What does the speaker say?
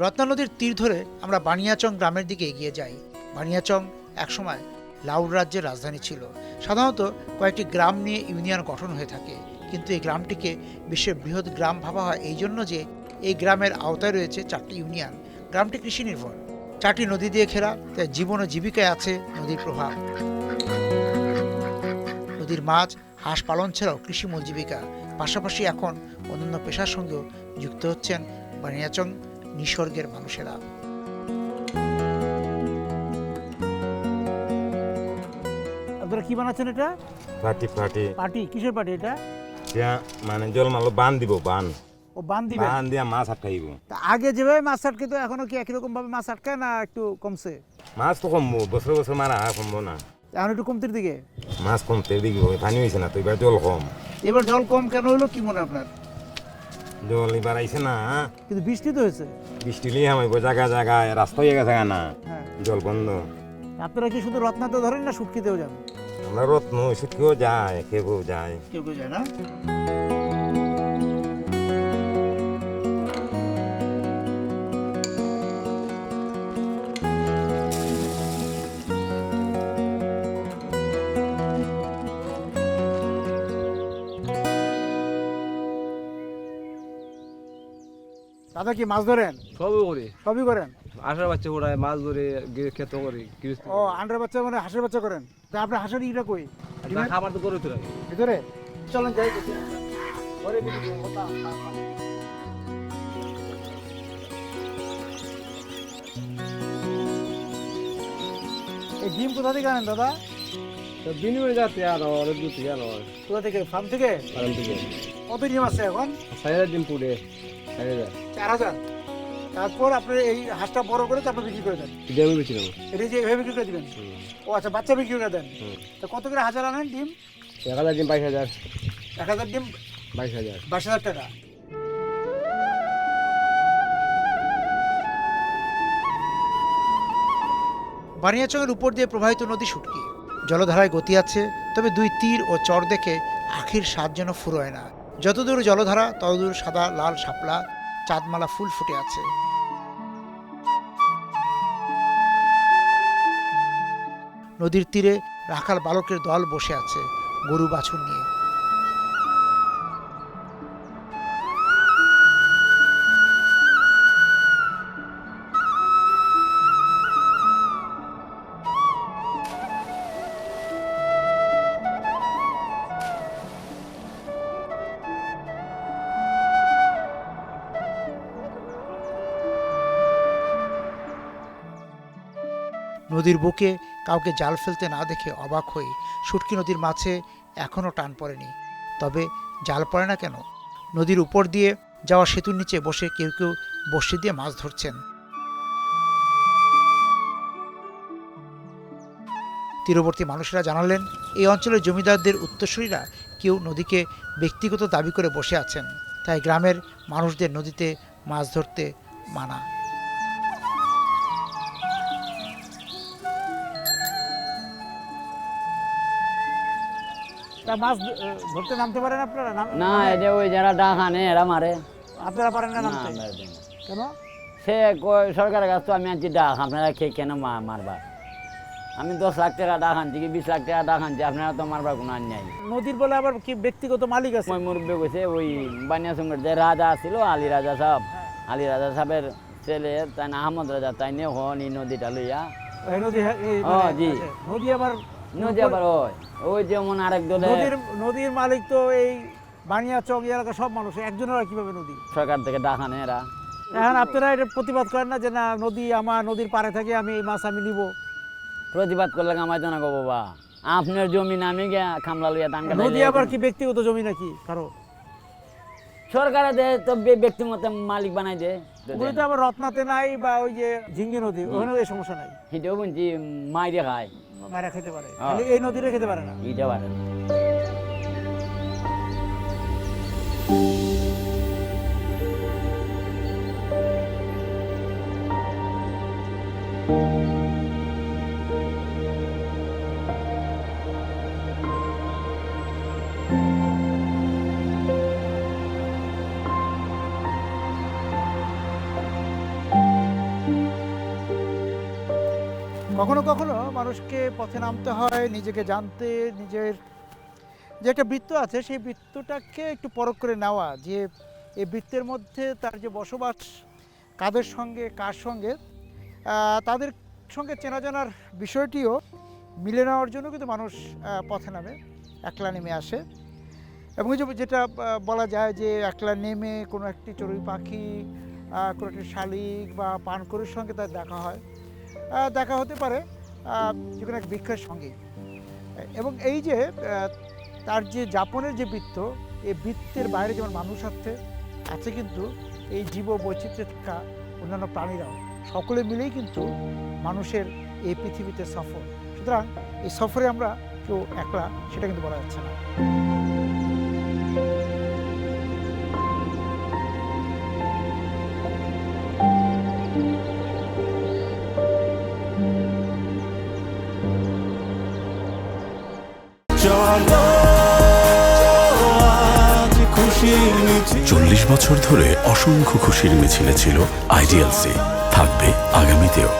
রত্না নদীর তীর ধরে আমরা বানিয়াচং গ্রামের দিকে এগিয়ে যাই। বানিয়াচং একসময় লাউর রাজ্যের রাজধানী ছিল। সাধারণত কয়েকটি গ্রাম নিয়ে ইউনিয়ন গঠন হয়ে থাকে, কিন্তু এই গ্রামটিকে বিশ্বের বৃহৎ গ্রাম ভাবা হয় এই জন্য যে এই গ্রামের আওতায় রয়েছে 4টি ইউনিয়ন। গ্রামটি কৃষি নির্ভর, 4টি নদী দিয়ে ঘেরা, তাই জীবন ও জীবিকায় আছে নদীর প্রভাব। নদীর মাছ, হাঁস পালন ছাড়াও কৃষি মূল জীবিকা। পাশাপাশি এখন অন্যান্য পেশার সঙ্গেও যুক্ত হচ্ছেন বানিয়াচং নিসর্গের মানুষেরা। আপনারা কি বানাচ্ছেন এটা? পাটি পাটি পাটি। কিসের পাটি এটা? মানে জল মালো বান দিব, বান ও বান দিবেন? বান দিয়া মাছ আটকাইব। আগে যেভাবে মাছ আটকে, তো এখনো কি একই রকম ভাবে মাছ আটকায় না একটু কমছে? মাছ তো কমবো, বছর বছর মারা কমবো না, এখন একটু কমতির দিকে। মাছ কমতে দিকে পানি হয়েছে না তো, এবার জল কম। এবার জল কম কেন হলো কি মনে আপনার? জল এবার আইছে না, কিন্তু বৃষ্টি তো হয়েছে। বৃষ্টি লিয়ে হামাইব জায়গা জায়গায়, রাস্তা হয়ে গেছে না, হ্যাঁ। জল বন্ধ। আপনারা কি শুধু রত্নাতে ধরেন না শুটকিতেও যান? আমরা রত্ন সুটকেও যায়, কেউ যায়। কেউ কেউ যায় না। দাদা কি মাছ ধরেন? সবই করি, সবই করেন? আষাঢ় বাচ্চা ওড়ায়, মাছ ধরে খেতে করি। ও, আন্ডার বাচ্চা মানে হাঁসের বাচ্চা করেন? তা আপনার হাঁসের ইটা কই? খাবার তো করে তো লাগে। ভিতরে চলেন যাই। এই ডিম কোথা থেকে আনেন দাদা? বিনিময় যাতে আর অনেক দূর থেকে আর কোথা থেকে? ফার্ম থেকে? কারণ থেকে কত ডিম আছে এখন? 4,000 ডিম পুড়ে 4,000 4,000। তারপর আপনি এই হাঁসটা বড় করে তারপর বিক্রি করে দেন? ডিম বেশি নেব। এটা যে এভাবে বিক্রি করে দিবেন? ও আচ্ছা, বাচ্চা বিক্রি করে দেন। তো কত করে হাজার আনেন ডিম? 1,000 ডিম 22,000। 1,000 ডিম 22,000। 22,000 টাকা। বানিয়াচংয়ের উপর দিয়ে প্রবাহিত নদী শুটকি। জলধারায় গতি আছে, তবে দুই তীর ও চর দেখে আখির স্বাদ যেন ফুরোয় না। যতদূর জলধারা ততদূর সাদা লাল শাপলা, চাঁদমালা ফুল ফুটে আছে। নদীর তীরে রাখাল বালকের দল বসে আছে গরু বাছুর নিয়ে। নদীর বুকে কাউকে জাল ফেলতে না দেখে অবাক হই। শুটকি নদীর মাছে এখনও টান পড়েনি। তবে জাল পড়ে না কেন? নদীর উপর দিয়ে যাওয়া সেতুর নিচে বসে কেউ কেউ বড়শি দিয়ে মাছ ধরছেন। তীরবর্তী মানুষেরা জানালেন, এই অঞ্চলের জমিদারদের উত্তরসূরিরা কেউ নদীকে ব্যক্তিগত দাবি করে বসে আছেন, তাই গ্রামের মানুষদের নদীতে মাছ ধরতে মানা। মাছ ধরতে নামতে পারেন আপনারা? না, এটা ওই যারা ডাক আনে এরা মারে। আপনারা পারেন না না, নামতে? আমরা দিই না। কেন? সে কয় সরকারের কাছে তো আমি আনছি ডাক, আপনারা খেয়ে কেন মারবা? আমি 10 লাখ টাকা ডাক আনছি কি 20 লাখ টাকা ডাক আনছি, আপনারা তো মারবার কোনো আইন নাই। নদীর বলে আবার কি ব্যক্তিগত মালিক আছে? ওই মুরব্বী কইছে, ওই বানিয়াচংয়ের যে রাজা ছিল আলী রাজা সাহেব, আলী রাজা সাহেবের ছেলে তাই না আহমদ রাজা, তাই নিয়ে হন এই নদীটা লইয়া। এই নদী, জি। নদী আবার নদী আবার ওই যেমন আরেক দলে নদীর মালিক তো এই বানিয়াচং এলাকা সব মানুষ, একজনের কিভাবে নদী? সরকার থেকে ডাক আনে এরা। এখন আপনারা এটা প্রতিবাদ করেন না যে না, নদী আমার, নদীর পাড়ে থেকে আমি এই মাছ আমি নিব? প্রতিবাদ করলে আমায় তো না গো বাবা, আপনার জমি আমি গিয়া খামলা লইয়া ধান কাটাই। নদী আবার কি ব্যক্তিগত জমি নাকি কারো? সরকারে দেয় তো ব্যক্তিগত মালিক বানাই দেয়। ওগুলো তো আবার রত্নাতে নাই, বা ওই যে ঝিঙ্গি নদী, ওখানে এই সমস্যা নাই। এটাও বলছি মাইরে খায়, মারা খেতে পারে, হ্যাঁ। খালি এই নদীরে খেতে পারে না। এটা পারে। কখনো কখনো মানুষকে পথে নামতে হয় নিজেকে জানতে, নিজের যে একটা বৃত্ত আছে সেই বৃত্তটাকে একটু পরখ করে নেওয়া, যে এই বৃত্তের মধ্যে তার যে বসবাস, কাদের সঙ্গে কার সঙ্গে, তাদের সঙ্গে চেনা জানার বিষয়টিও মিলে নেওয়ার জন্য কিন্তু মানুষ পথে নামে, একলা নেমে আসে। এবং যেটা বলা যায় যে একলা নেমে কোনো একটি চড়ুই পাখি, কোনো একটি শালিক বা পানকড়ির সঙ্গে তার দেখা হয়, দেখা হতে পারে যে কোনো এক বৃক্ষের সঙ্গেই। এবং এই যে তার যে যাপনের যে বৃত্ত, এই বৃত্তের বাইরে যেমন মানুষ আছে কিন্তু এই জীব বৈচিত্র্যে থাকা অন্যান্য প্রাণীরাও, সকলে মিলেই কিন্তু মানুষের এই পৃথিবীতে সফর। সুতরাং এই সফরে আমরা কেউ একলা সেটা কিন্তু বলা যাচ্ছে না। 40 বছর ধরে অসংখ্য খুশির মিছিলে ছিল আইডিএলসি, থাকবে আগামীতেও।